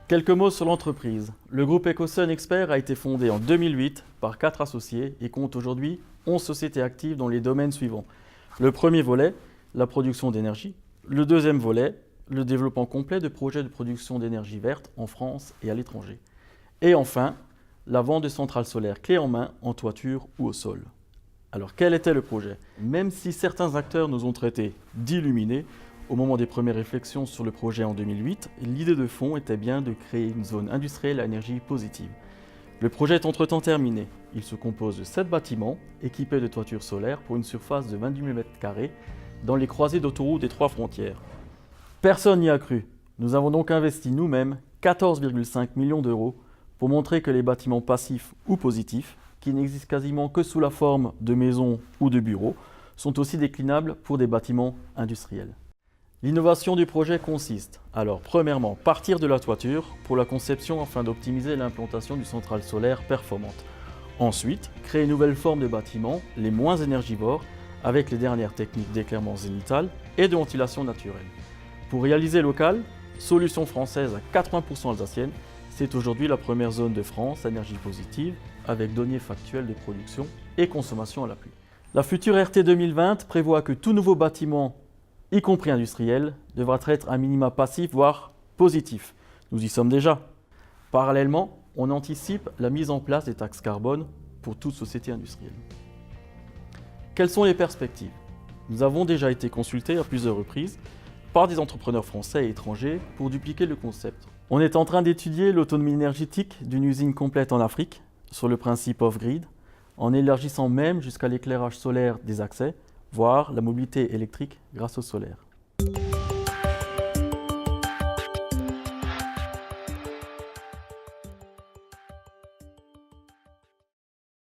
Quelques mots sur l'entreprise. Le groupe Ecosun Expert a été fondé en 2008 par 4 associés et compte aujourd'hui 11 sociétés actives dans les domaines suivants. Le premier volet, la production d'énergie. Le deuxième volet, le développement complet de projets de production d'énergie verte en France et à l'étranger. Et enfin, la vente de centrales solaires clés en main en toiture ou au sol. Alors quel était le projet? Même si certains acteurs nous ont traités d'illuminés, au moment des premières réflexions sur le projet en 2008, l'idée de fond était bien de créer une zone industrielle à énergie positive. Le projet est entre-temps terminé. Il se compose de 7 bâtiments équipés de toitures solaires pour une surface de 28 000 m² dans les croisées d'autoroute des 3 frontières. Personne n'y a cru. Nous avons donc investi nous-mêmes 14,5 millions d'euros pour montrer que les bâtiments passifs ou positifs, qui n'existent quasiment que sous la forme de maisons ou de bureaux, sont aussi déclinables pour des bâtiments industriels. L'innovation du projet consiste, alors premièrement, partir de la toiture pour la conception afin d'optimiser l'implantation d'une centrale solaire performante. Ensuite, créer une nouvelle forme de bâtiments, les moins énergivores, avec les dernières techniques d'éclairement zénithal et de ventilation naturelle. Pour réaliser local, solution française à 80% alsacienne, c'est aujourd'hui la première zone de France à énergie positive, avec données factuelles de production et consommation à l'appui. La future RT 2020 prévoit que tout nouveau bâtiment, y compris industriel, devra être un minima passif, voire positif. Nous y sommes déjà. Parallèlement, on anticipe la mise en place des taxes carbone pour toute société industrielle. Quelles sont les perspectives? Nous avons déjà été consultés à plusieurs reprises par des entrepreneurs français et étrangers pour dupliquer le concept. On est en train d'étudier l'autonomie énergétique d'une usine complète en Afrique, sur le principe off-grid, en élargissant même jusqu'à l'éclairage solaire des accès, voire la mobilité électrique grâce au solaire.